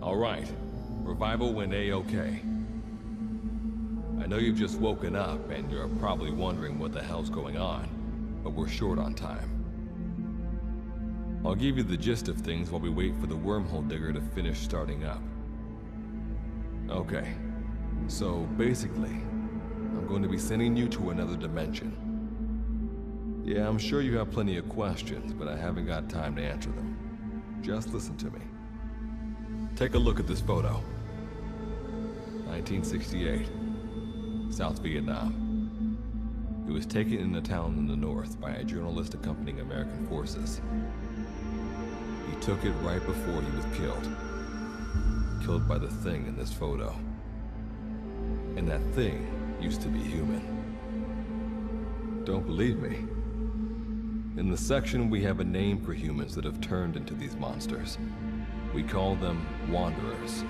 Alright, revival went A-okay. I know you've just woken up and you're probably wondering what the hell's going on, but we're short on time. I'll give you the gist of things while we wait for the wormhole digger to finish starting up. Okay, so basically, I'm going to be sending you to another dimension. Yeah, I'm sure you have plenty of questions, but I haven't got time to answer them. Just listen to me. Take a look at this photo. 1968, South Vietnam. It was taken in a town in the north by a journalist accompanying American forces. He took it right before he was killed. Killed by the thing in this photo. And that thing used to be human. Don't believe me? In the section, we have a name for humans that have turned into these monsters. We call them Wanderers.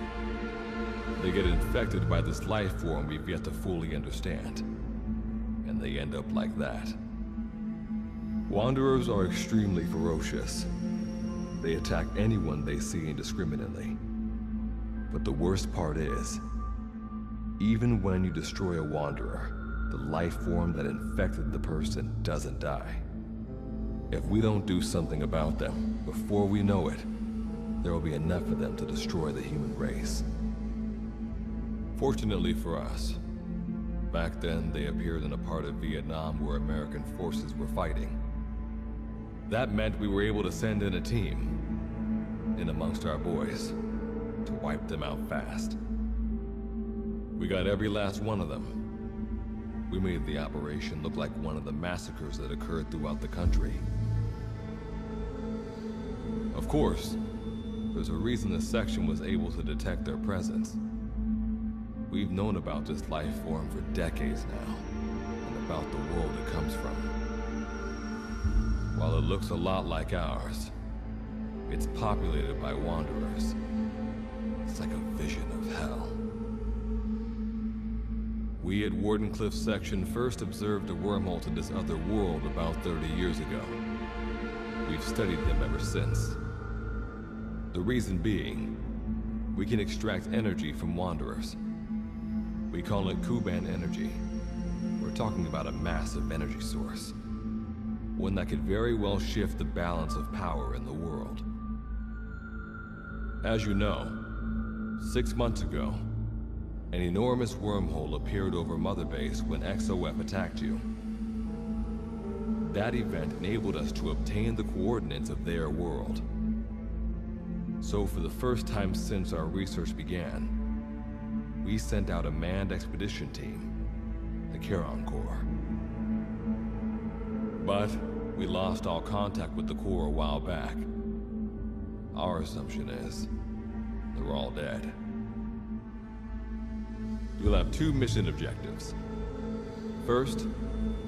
They get infected by this life form we've yet to fully understand. And they end up like that. Wanderers are extremely ferocious. They attack anyone they see indiscriminately. But the worst part is, even when you destroy a Wanderer, the life form that infected the person doesn't die. If we don't do something about them, before we know it, there will be enough of them to destroy the human race. Fortunately for us, back then they appeared in a part of Vietnam where American forces were fighting. That meant we were able to send in a team, in amongst our boys, to wipe them out fast. We got every last one of them. We made the operation look like one of the massacres that occurred throughout the country. Of course, there's a reason the section was able to detect their presence. We've known about this life form for decades now, and about the world it comes from. While it looks a lot like ours, it's populated by Wanderers. It's like a vision of hell. We at Wardenclyffe section first observed a wormhole to this other world about 30 years ago. We've studied them ever since. The reason being, we can extract energy from Wanderers. We call it Kuban energy. We're talking about a massive energy source. One that could very well shift the balance of power in the world. As you know, 6 months ago, an enormous wormhole appeared over Mother Base when XOF attacked you. That event enabled us to obtain the coordinates of their world. So for the first time since our research began, we sent out a manned expedition team, the Charon Corps. But we lost all contact with the Corps a while back. Our assumption is they're all dead. You'll have 2 mission objectives. First,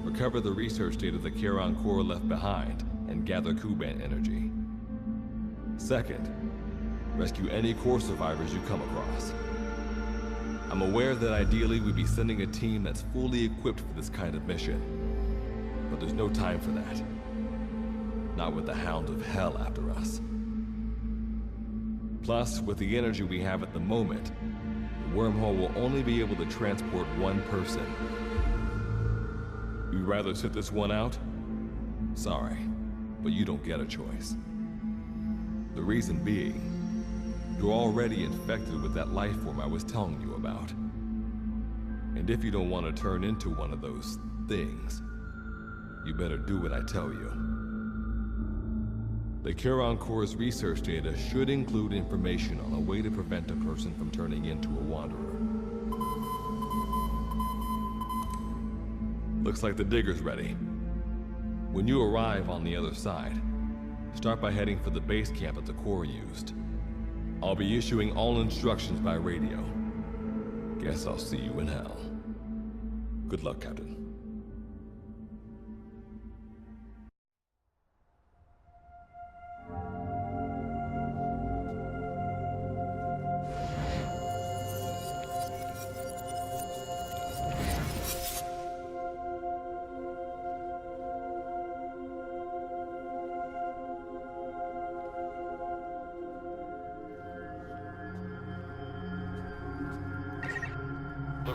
recover the research data the Charon Corps left behind and gather Kuban energy. Second, rescue any Corps survivors you come across. I'm aware that ideally we'd be sending a team that's fully equipped for this kind of mission, but there's no time for that. Not with the Hound of Hell after us. Plus, with the energy we have at the moment, the wormhole will only be able to transport one person. You'd rather sit this one out? Sorry, but you don't get a choice. The reason being, you're already infected with that life form I was telling you about. And if you don't want to turn into one of those things, you better do what I tell you. The Charon Corps' research data should include information on a way to prevent a person from turning into a Wanderer. Looks like the digger's ready. When you arrive on the other side, start by heading for the base camp that the Corps used. I'll be issuing all instructions by radio. Guess I'll see you in hell. Good luck, Captain.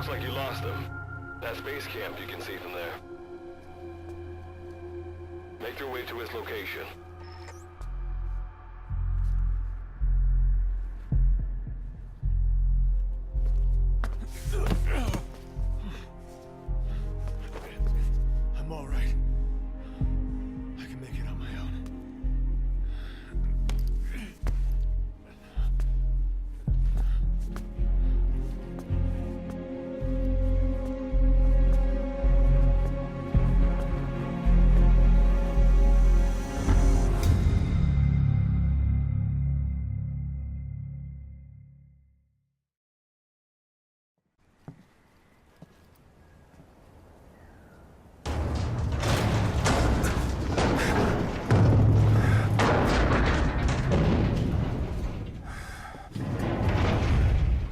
Looks like you lost him. That's base camp you can see from there. Make your way to his location. I'm all right. I can make it on my own.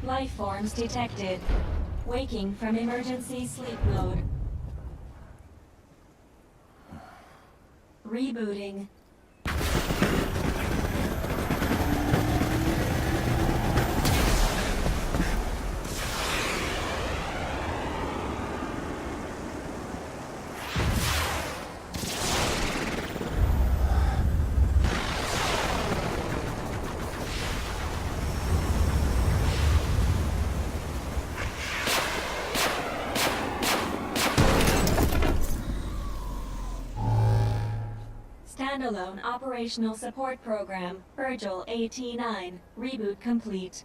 Life forms detected. Waking from emergency sleep mode. Rebooting. Standalone Operational Support Program, Virgil AT-9, reboot complete.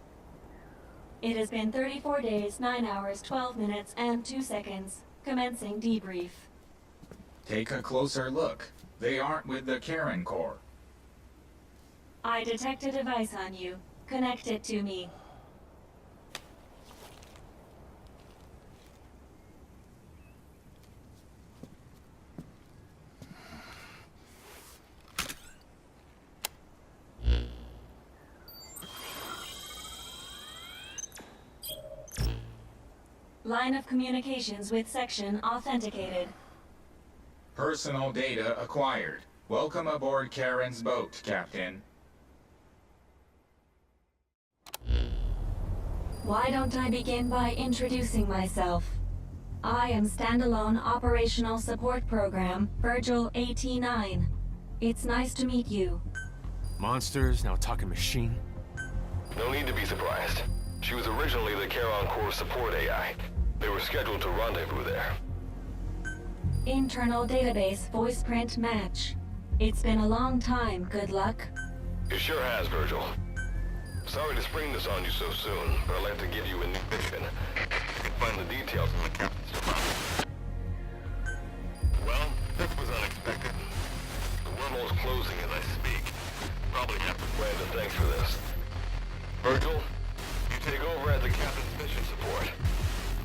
It has been 34 days, 9 hours, 12 minutes, and 2 seconds. Commencing debrief. Take a closer look. They aren't with the Karen Corps. I detect a device on you. Connect it to me. Line of communications with section authenticated. Personal data acquired. Welcome aboard Karen's boat, Captain. Why don't I begin by introducing myself? I am Standalone Operational Support Program, Virgil AT-9. It's nice to meet you. Monsters, now talking machine. No need to be surprised. She was originally the Charon Corps support AI. They were scheduled to rendezvous there. Internal database voice print match. It's been a long time, good luck. It sure has, Virgil. Sorry to spring this on you so soon, but I'd like to give you a new mission. You can find the details in the captain's file. Well, this was unexpected. The wormhole's closing as I speak. Probably have to plan to thanks for this. Virgil, you take over as the captain's mission support.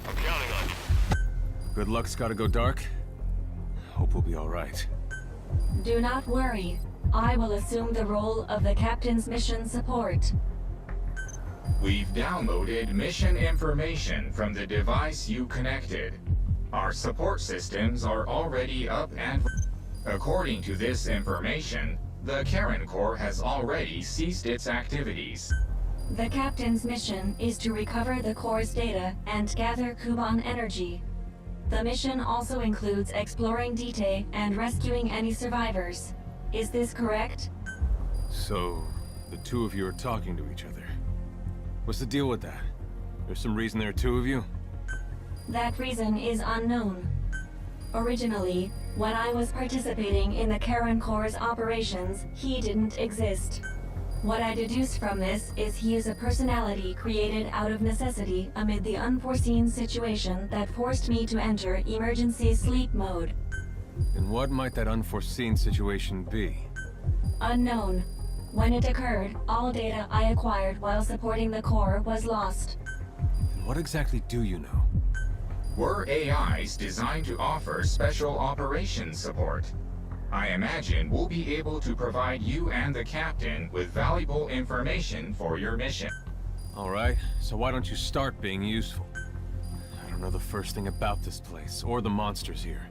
I'm counting on you. Good luck's gotta go dark. Hope we'll be all right. Do not worry. I will assume the role of the captain's mission support. We've downloaded mission information from the device you connected. Our support systems are already up and... According to this information, the Karen Corps has already ceased its activities. The captain's mission is to recover the Corps' data and gather Kuban energy. The mission also includes exploring Dite and rescuing any survivors. Is this correct? So, the two of you are talking to each other. What's the deal with that? There's some reason there are two of you? That reason is unknown. Originally, when I was participating in the Karen Corps' operations, he didn't exist. What I deduce from this is he is a personality created out of necessity amid the unforeseen situation that forced me to enter emergency sleep mode. And what might that unforeseen situation be? Unknown. When it occurred, all data I acquired while supporting the Corps was lost. And what exactly do you know? We're AIs designed to offer special operations support. I imagine we'll be able to provide you and the captain with valuable information for your mission. All right, so why don't you start being useful? I don't know the first thing about this place, or the monsters here.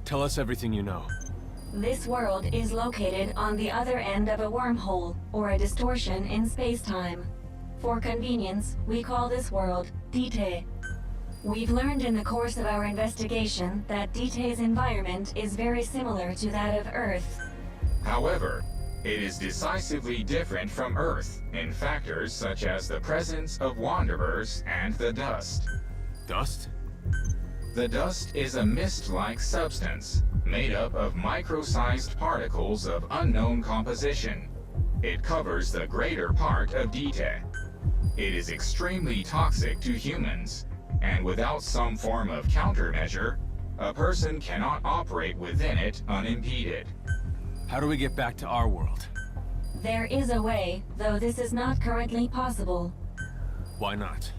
Tell us everything you know. This world is located on the other end of a wormhole, or a distortion in space-time. For convenience, we call this world Dite. We've learned in the course of our investigation that DT's environment is very similar to that of Earth. However, it is decisively different from Earth in factors such as the presence of wanderers and the dust. Dust? The dust is a mist-like substance made up of micro-sized particles of unknown composition. It covers the greater part of DT. It is extremely toxic to humans, and without some form of countermeasure, a person cannot operate within it unimpeded. How do we get back to our world? There is a way, though this is not currently possible. Why not?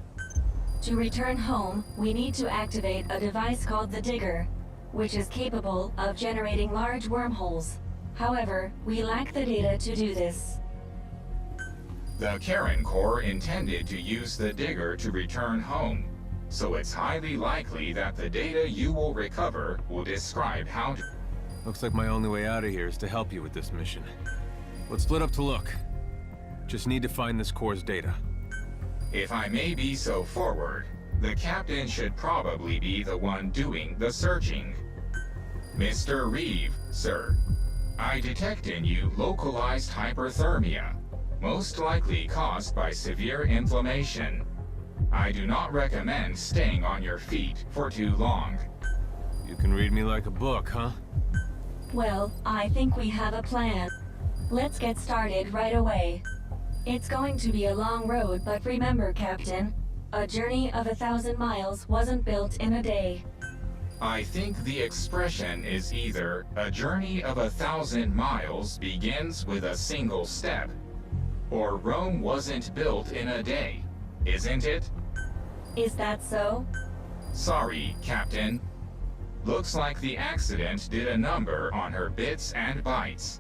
To return home, we need to activate a device called the Digger, which is capable of generating large wormholes. However, we lack the data to do this. The Karen Corps intended to use the Digger to return home, so it's highly likely that the data you will recover will describe how to... Looks like my only way out of here is to help you with this mission. Let's split up to look. Just need to find this Corps' data. If I may be so forward, the captain should probably be the one doing the searching. Mr. Reeve, sir, I detect in you localized hyperthermia, most likely caused by severe inflammation. I do not recommend staying on your feet for too long. You can read me like a book, huh? Well, I think we have a plan. Let's get started right away. It's going to be a long road, but remember, Captain, a journey of 1,000 miles wasn't built in a day. I think the expression is either a journey of 1,000 miles begins with a single step, or Rome wasn't built in a day, isn't it? Is that so? Sorry, Captain. Looks like the accident did a number on her bits and bytes.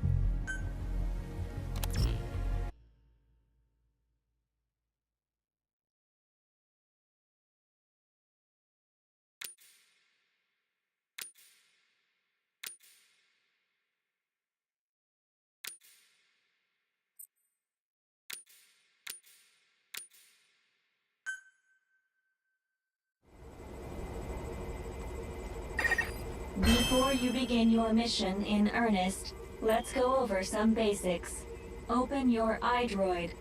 Before you begin your mission in earnest, let's go over some basics. Open your iDroid.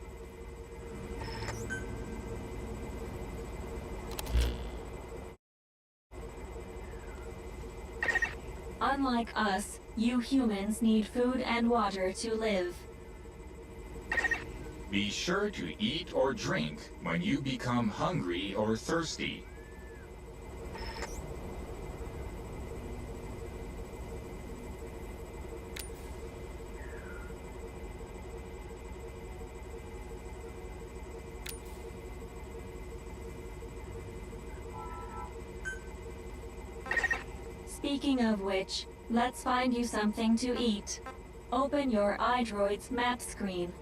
Unlike us, you humans need food and water to live. Be sure to eat or drink when you become hungry or thirsty. Speaking of which, let's find you something to eat. Open your iDroid's map screen.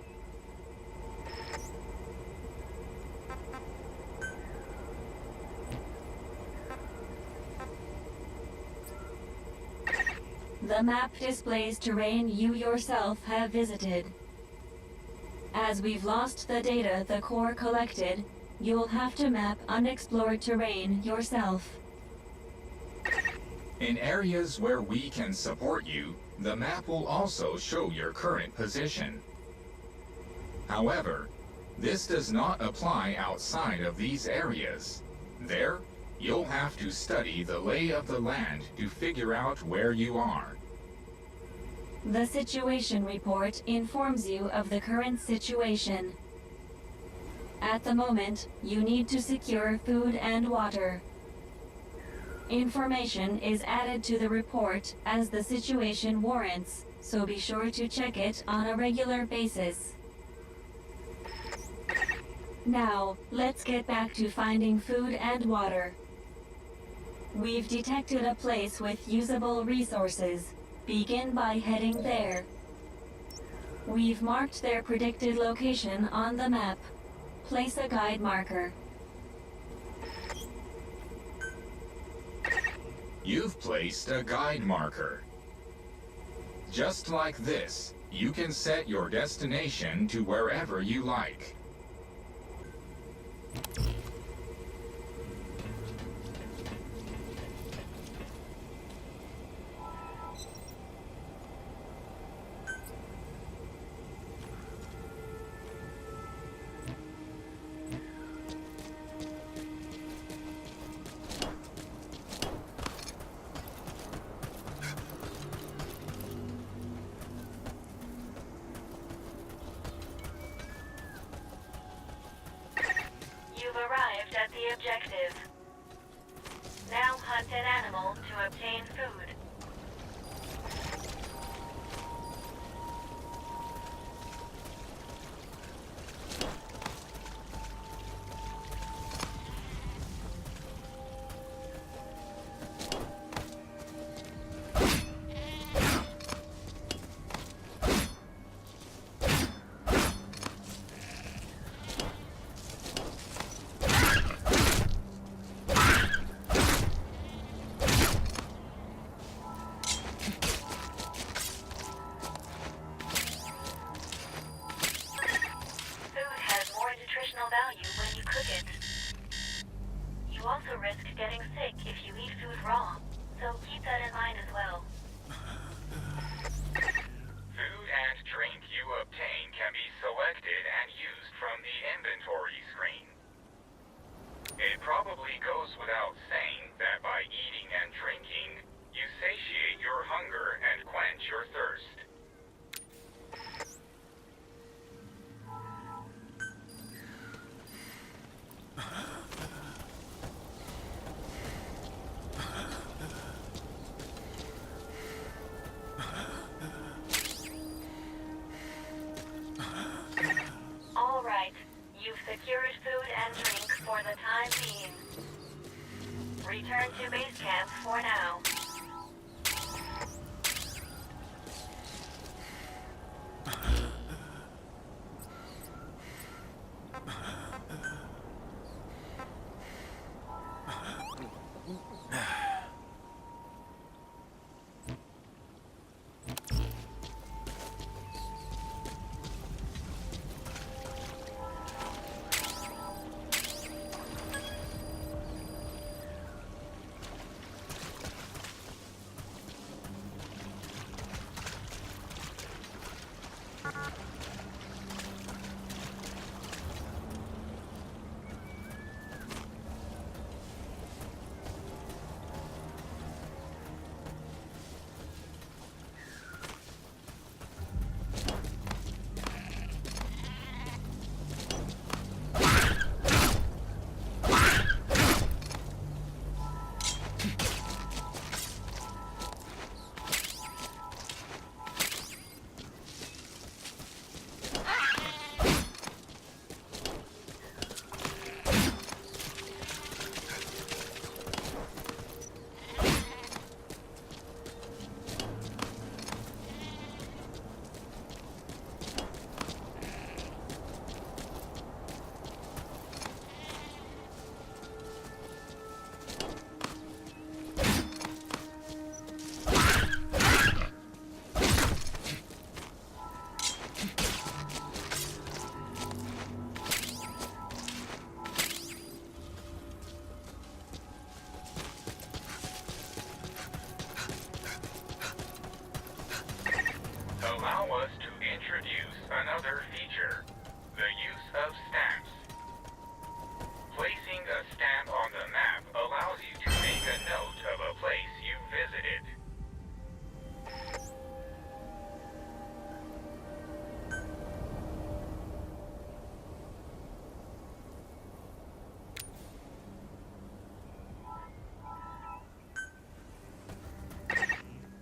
The map displays terrain you yourself have visited. As we've lost the data the Corps collected, you'll have to map unexplored terrain yourself. In areas where we can support you, the map will also show your current position. However, this does not apply outside of these areas. There, you'll have to study the lay of the land to figure out where you are. The situation report informs you of the current situation. At the moment, you need to secure food and water. Information is added to the report as the situation warrants, so be sure to check it on a regular basis. Now, let's get back to finding food and water. We've detected a place with usable resources. Begin by heading there. We've marked their predicted location on the map. Place a guide marker. You've placed a guide marker. Just like this, you can set your destination to wherever you like. the objective. Now hunt an animal to obtain food. Value when you cook it. You also risk getting sick if you eat food raw, so keep that in mind as well. Food and drink you obtain can be selected and used from the inventory screen. It probably goes without saying that by eating and drinking, you satiate your hunger and quench your thirst. All right, you've secured food and drink for the time being. Return to base camp for now. Allow us to introduce another feature, the use of stamps. Placing a stamp on the map allows you to make a note of a place you visited.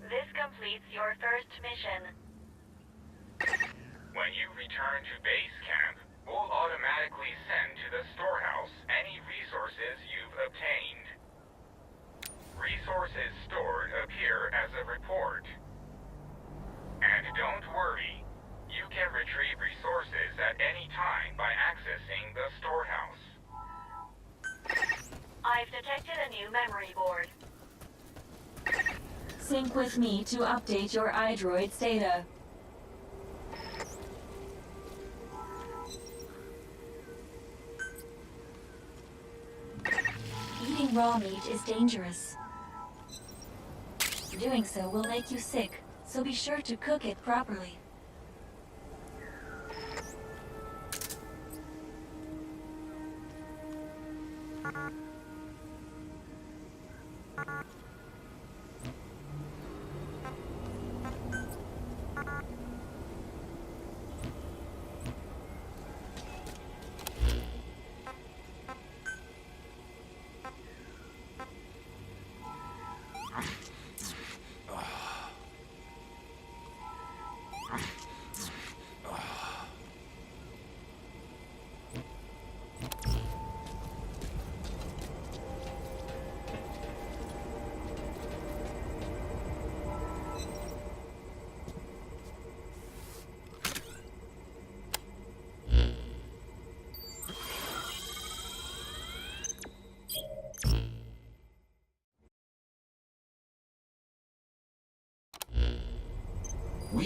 This completes your first mission. When you return to base camp, we'll automatically send to the storehouse any resources you've obtained. Resources stored appear as a report. And don't worry, you can retrieve resources at any time by accessing the storehouse. I've detected a new memory board. Sync with me to update your iDroid's data. Eating raw meat is dangerous. Doing so will make you sick, so be sure to cook it properly.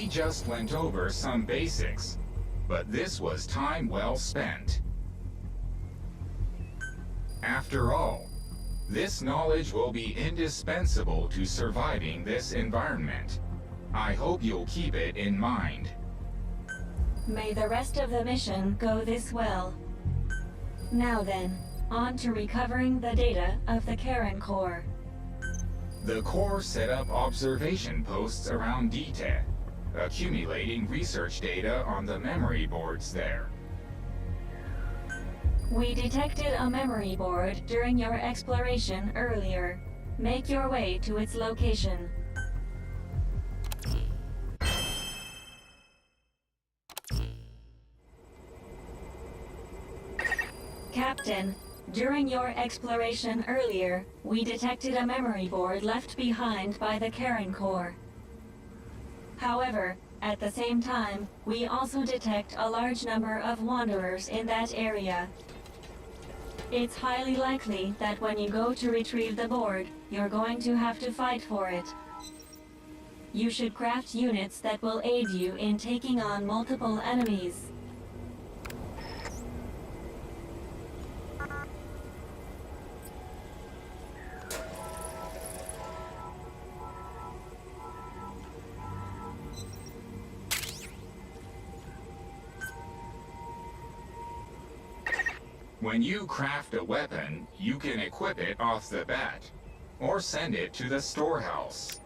We just went over some basics, but this was time well spent. After all, this knowledge will be indispensable to surviving this environment. I hope you'll keep it in mind. May the rest of the mission go this well. Now then, on to recovering the data of the Karen Core. The Corps set up observation posts around DTED, accumulating research data on the memory boards there. We detected a memory board during your exploration earlier. Make your way to its location. Captain, during your exploration earlier, we detected a memory board left behind by the Karen Core. However, at the same time, we also detect a large number of wanderers in that area. It's highly likely that when you go to retrieve the board, you're going to have to fight for it. You should craft units that will aid you in taking on multiple enemies. When you craft a weapon, you can equip it off the bat, or send it to the storehouse.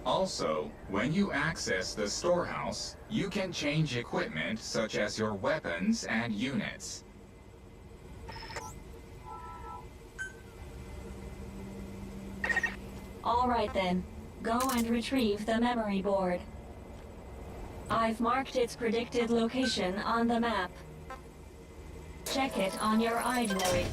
Also, when you access the storehouse, you can change equipment such as your weapons and units. All right then, go and retrieve the memory board. I've marked its predicted location on the map. Check it on your iDroid.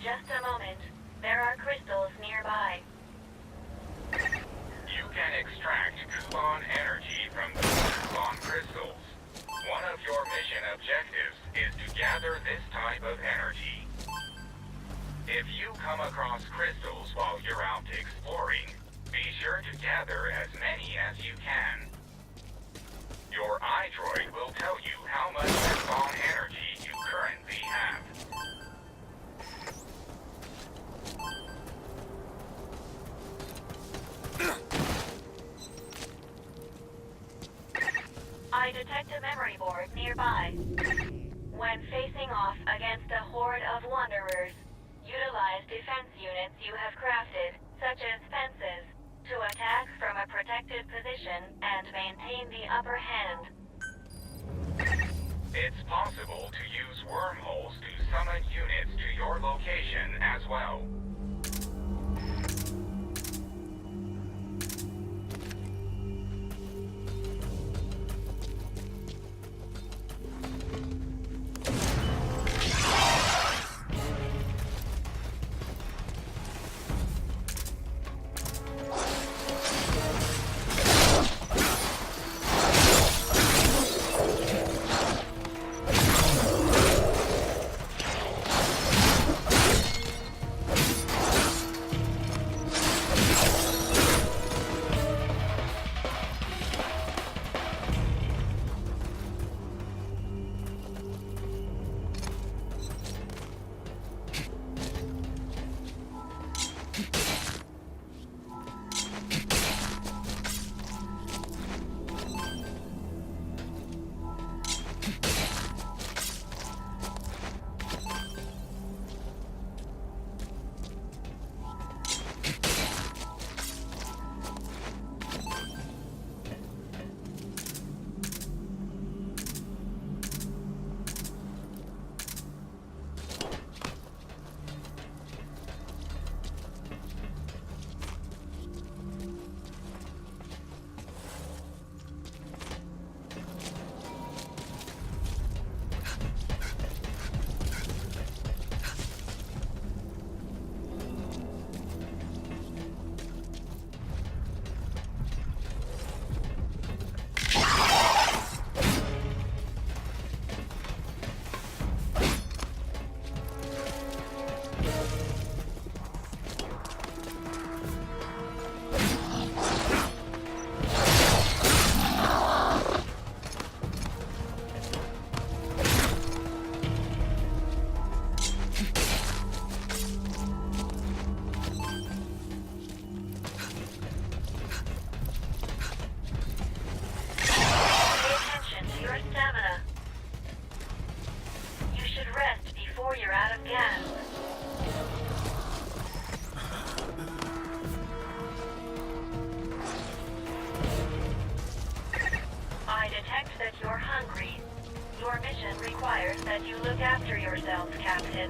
Just a moment. There are crystals nearby. You can extract Kuban energy from the Kuban crystals. One of your mission objectives is to gather this type of energy. If you come across crystals while you're out exploring, be sure to gather as many as you can. Your iDroid will tell you how much Kuban energy you currently have. I detect a memory board nearby. When facing off against a horde of wanderers, utilize defense units you have crafted, such as fences, to attack from a protected position and maintain the upper hand. It's possible to use wormholes to summon units to your location as well. Your mission requires that you look after yourselves, Captain.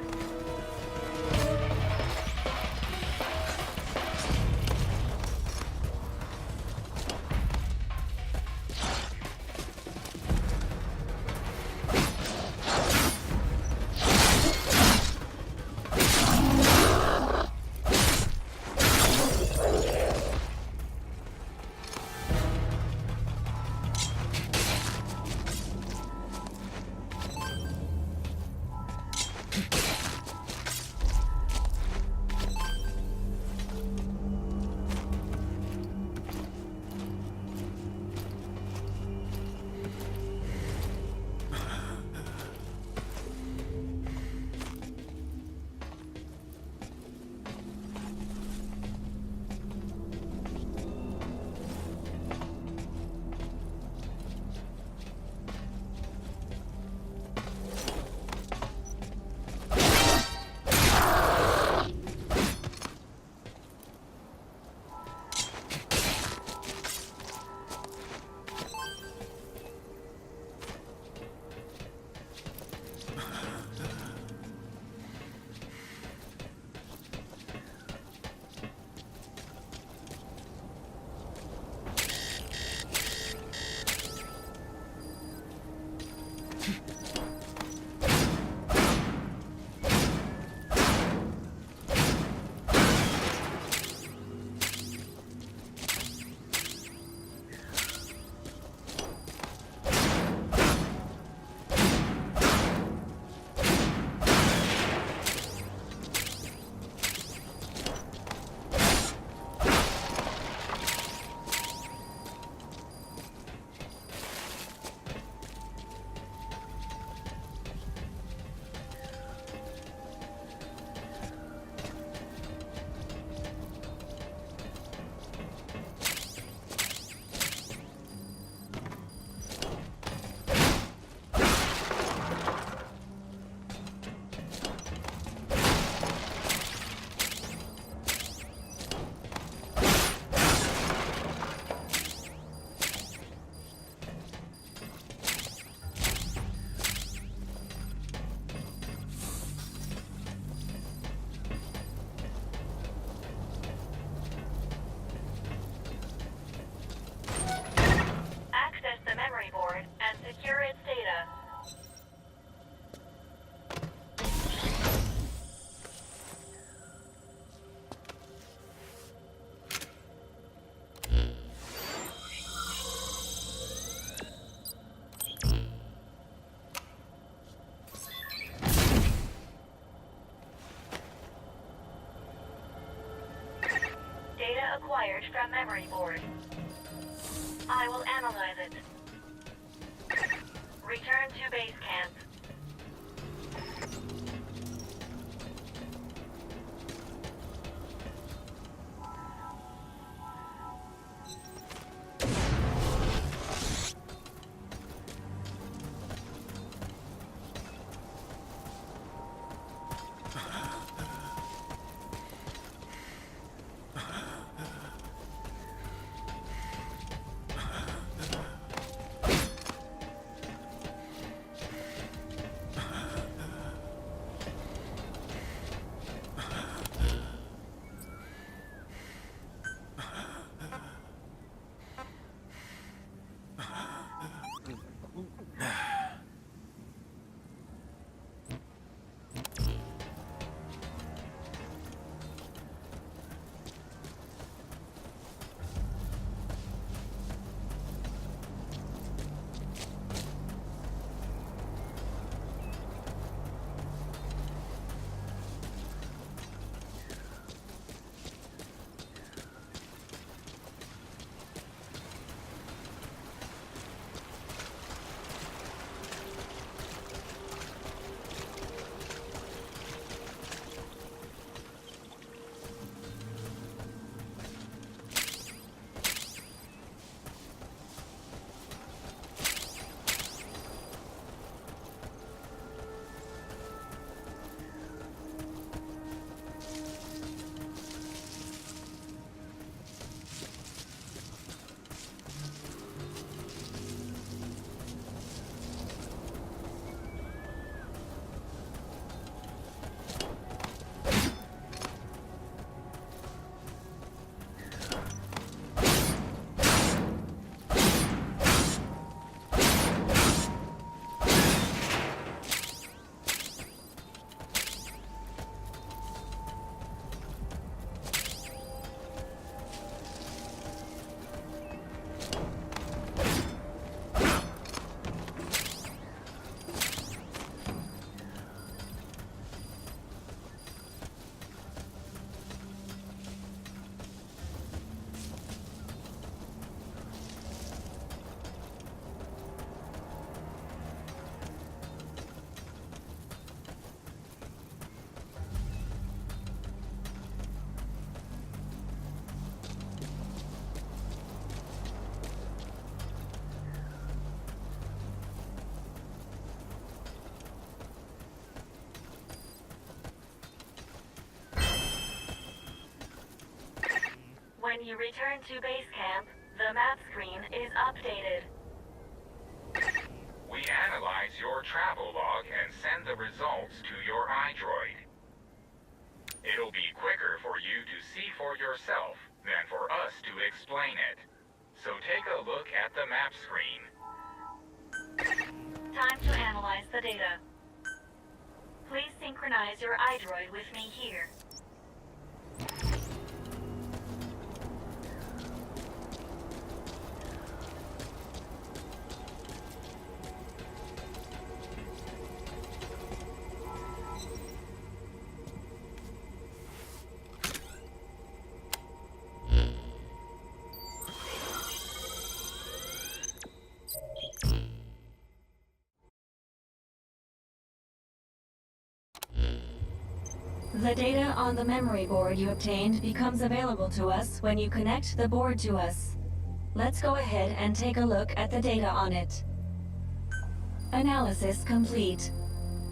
Acquired from memory board. I will analyze it. Return to base camp. you return to base camp, the map screen is updated. We analyze your travel log and send the results to your iDroid. It'll be quicker for you to see for yourself than for us to explain it. So take a look at the map screen. Time to analyze the data. Please synchronize your iDroid with me here. The data on the memory board you obtained becomes available to us when you connect the board to us. Let's go ahead and take a look at the data on it. Analysis complete.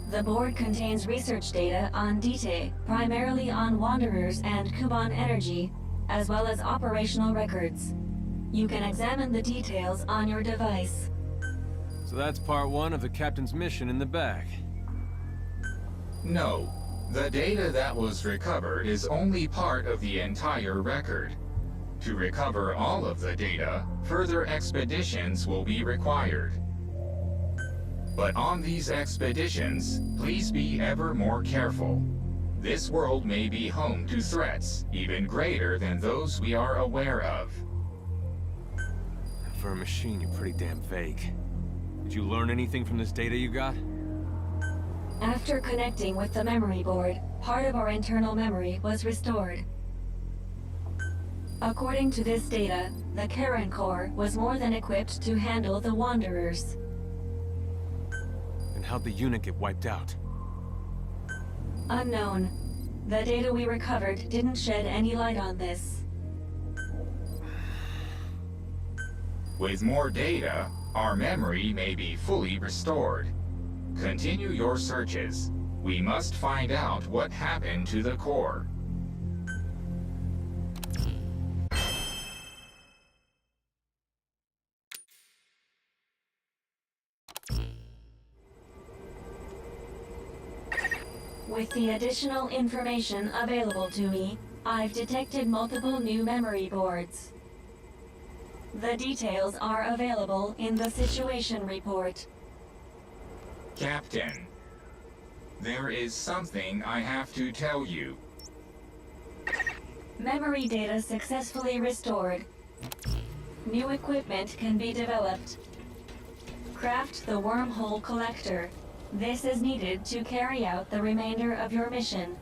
The board contains research data on Dite, primarily on Wanderers and Kuban Energy, as well as operational records. You can examine the details on your device. So that's part one of the captain's mission in the bag. No. The data that was recovered is only part of the entire record. To recover all of the data, further expeditions will be required. But on these expeditions, please be ever more careful. This world may be home to threats even greater than those we are aware of. For a machine, you're pretty damn vague. Did you learn anything from this data you got? After connecting with the memory board, part of our internal memory was restored. According to this data, the Karen Core was more than equipped to handle the Wanderers. And how'd the unit get wiped out? Unknown. The data we recovered didn't shed any light on this. With more data, our memory may be fully restored. Continue your searches. We must find out what happened to the core. With the additional information available to me, I've detected multiple new memory boards. The details are available in the situation report. Captain, there is something I have to tell you. Memory data successfully restored. New equipment can be developed. Craft the wormhole collector. This is needed to carry out the remainder of your mission.